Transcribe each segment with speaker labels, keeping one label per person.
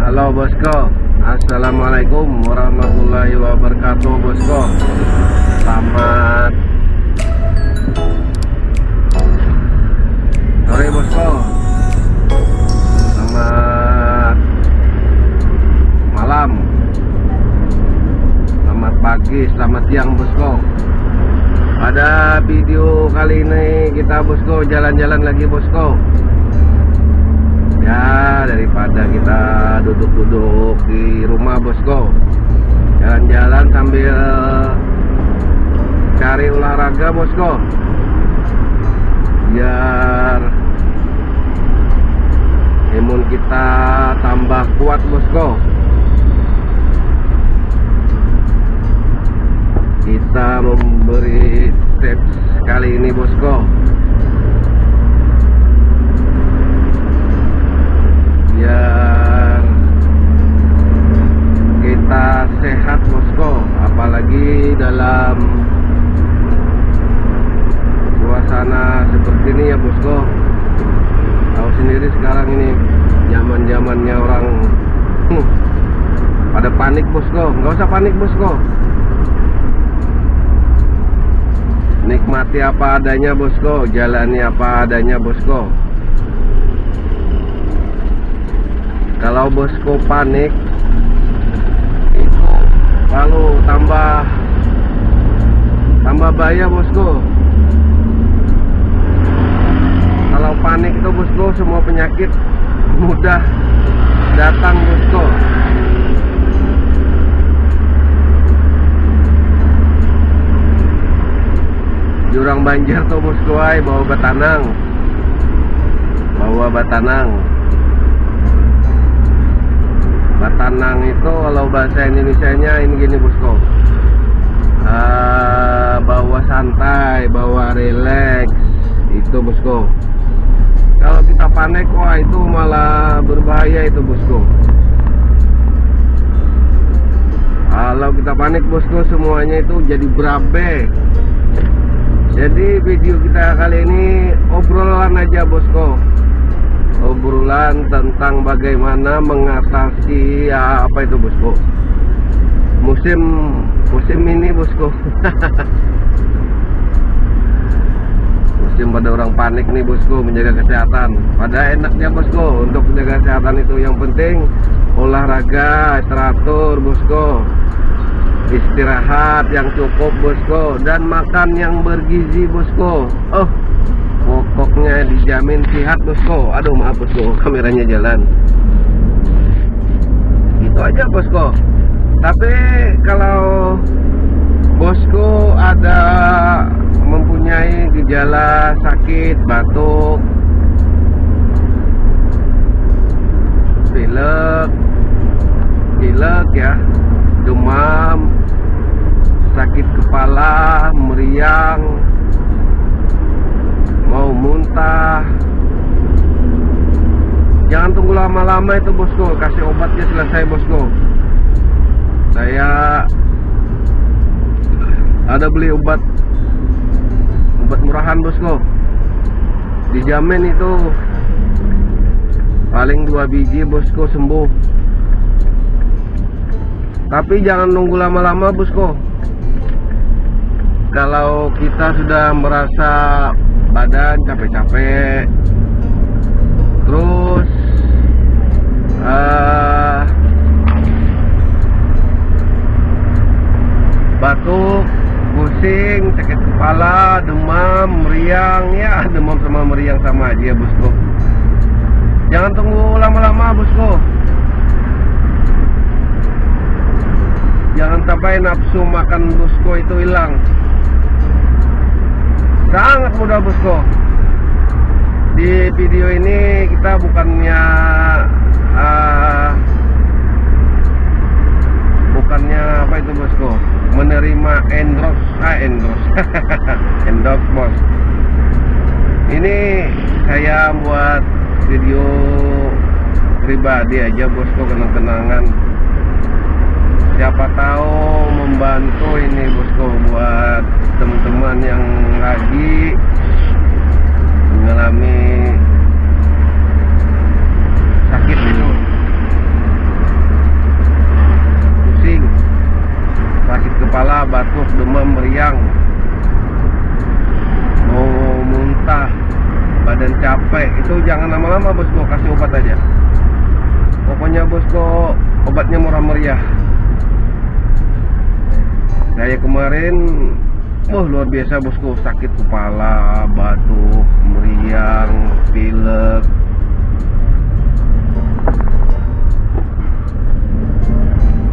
Speaker 1: Halo bosku, assalamualaikum warahmatullahi wabarakatuh bosku. Selamat sore bosku, selamat malam, selamat pagi, selamat siang bosku. Pada video kali ini kita bosku jalan-jalan lagi bosku. Ya, daripada kita duduk-duduk di rumah bosku, jalan-jalan sambil cari olahraga bosku, biar imun kita tambah kuat bosku. Kita memberi tips kali ini bosku, biar kita sehat bosku, apalagi dalam suasana seperti ini ya bosku. Tahu sendiri sekarang ini zaman-zamannya orang pada panik bosku. Nggak usah panik bosku, nikmati apa adanya bosku, jalani apa adanya bosku. Kalau bosku panik itu lalu tambah bahaya bosku. Kalau panik itu bosku, semua penyakit mudah datang bosku. Jurang banjir tuh bosku, ay, bawa batanang, Batanang itu kalau bahasa Indonesianya ini gini bosku, bawa santai, bawa relax itu bosku. Kalau kita panik, wah itu malah berbahaya itu bosku. Kalau kita panik bosku, semuanya itu jadi berabe. Jadi video kita kali ini obrolan aja bosku, obrolan tentang bagaimana mengatasi apa itu bosku, musim ini bosku. Musim pada orang panik nih bosku, menjaga kesehatan. Pada enaknya bosku, untuk menjaga kesehatan itu yang penting olahraga teratur bosku, istirahat yang cukup bosku, dan makan yang bergizi bosku. Pokoknya dijamin sehat bosku. Aduh maaf bosku, kameranya jalan. Itu aja bosku. Tapi kalau bosku ada mempunyai gejala sakit, batuk, pilek ya, demam, sakit kepala, meriang, mau muntah, jangan tunggu lama-lama itu bosku, kasih obatnya selesai bosku. Saya ada beli obat murahan bosku, dijamin itu paling 2 biji bosku sembuh. Tapi jangan nunggu lama-lama bosku. Kalau kita sudah merasa badan capek-capek, terus batuk, pusing, sakit kepala, demam, meriang, ya demam sama meriang sama aja bosku. Jangan tunggu lama-lama bosku. Jangan sampai nafsu makan bosku itu hilang. Sangat mudah bosku. Di video ini kita bukannya apa itu bosku, menerima endorse bos. Ini saya buat video pribadi aja bosku, kenang-kenangan. Siapa tahu membantu ini bosku buat teman-teman yang lagi mengalami sakit itu. demam meriang, mau muntah, badan capek, itu jangan lama-lama bosku, kasih obat aja. Pokoknya bosku, obatnya murah meriah. Saya kemarin luar biasa bosku, sakit kepala, batuk, meriang, pilek.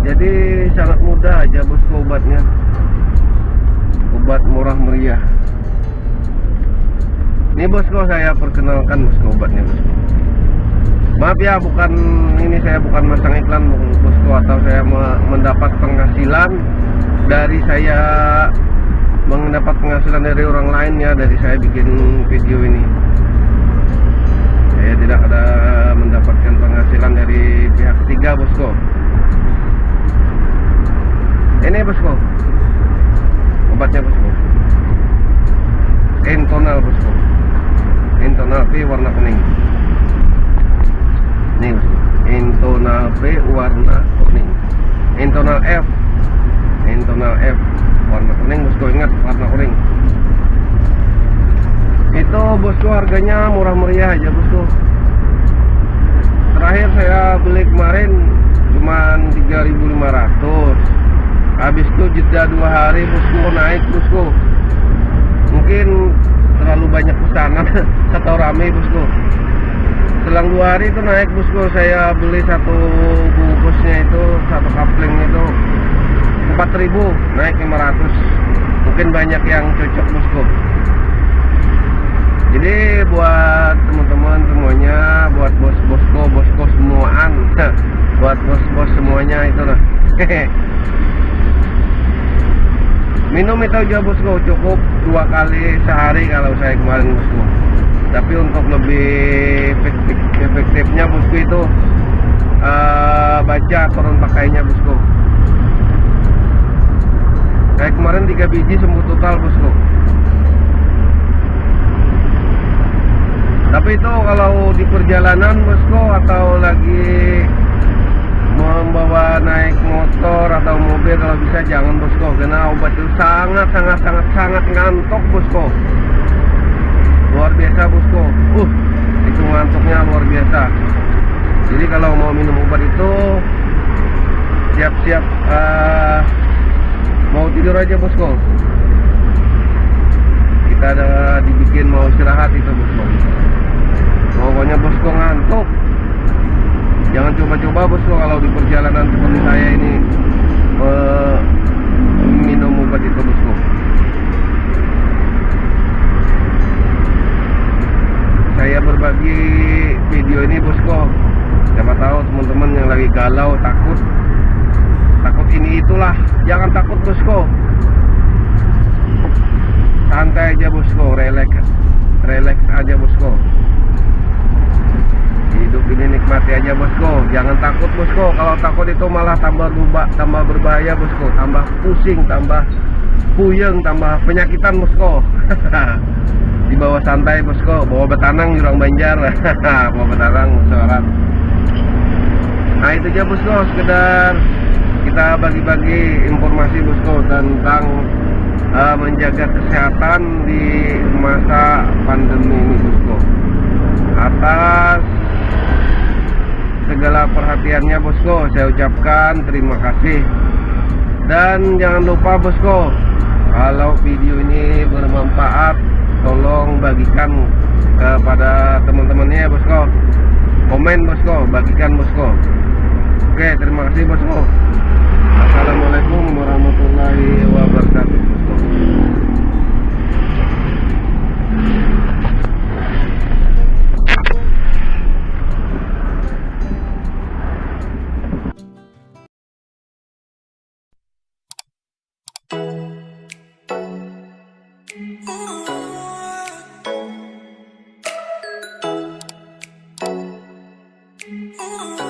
Speaker 1: Jadi sangat mudah aja bosku obatnya. Obat murah meriah. Ini bosku, saya perkenalkan bosku obatnya bosku. Maaf ya, saya bukan masang iklan bosku, atau saya mendapat penghasilan dari saya mendapat penghasilan dari orang lain ya, dari saya bikin video ini. Saya tidak ada mendapatkan penghasilan dari pihak ketiga bosku. Ini bosku, obatnya bosku, Entonal bosku, Entonal P warna kuning. Nih bosku, Entonal P warna kuning, Entonal F warna kuning bosku, ingat warna kuning. Itu bosku harganya murah meriah aja bosku. Terakhir saya beli kemarin cuman 3.500. Habis itu jeda 2 hari bosku naik bosku. Mungkin terlalu banyak pesanan atau rame bosku. Selang 2 hari itu naik bosku. Saya beli satu bungkusnya itu, satu kapling itu 4.000, naik 500. Mungkin banyak yang cocok bosku. Jadi buat teman-teman semuanya, buat bosku semuaan, buat bos semuanya itu lah. Minum itu aja bosku, cukup 2 kali sehari kalau saya kemarin bosku. Tapi untuk lebih efektifnya bosku itu baca aturan pakainya bosku. Kayak kemarin 3 biji sembuh total bosku. Tapi itu kalau di perjalanan bosku, atau lagi membawa naik motor atau mobil, kalau bisa jangan bosku, karena obat itu sangat ngantuk bosku. Luar biasa bosku. Itu ngantuknya luar biasa. Jadi kalau mau minum obat itu siap-siap mau tidur aja bosku. Kita ada dibikin mau istirahat itu bosku. Pokoknya bosku ngantuk. Jangan coba-coba bosku kalau di perjalanan seperti saya ini minum obat itu bosku. Saya berbagi video ini bosku, siapa tahu teman-teman yang lagi galau, takut ini itulah, jangan takut bosku. Santai aja bosku, relax aja bosku. Hidup ini nikmati aja bosku, jangan takut bosku. Kalau takut itu malah tambah berbahaya bosku, tambah pusing, tambah puyeng, tambah penyakitan bosku. Di bawah santai bosku, bawa betanang jurang Banjar. Bawa betanang seorang. Nah itu aja bosku, sekedar kita bagi-bagi informasi bosku tentang menjaga kesehatan di masa pandemi ini bosku. Atas segala perhatiannya bosku, saya ucapkan terima kasih. Dan jangan lupa bosku, kalau video ini bermanfaat, tolong bagikan kepada teman-temannya bosku. Komen bosku, bagikan bosku. Oke, terima kasih bosku. Assalamualaikum warahmatullahi wabarakatuh bosku.
Speaker 2: Oh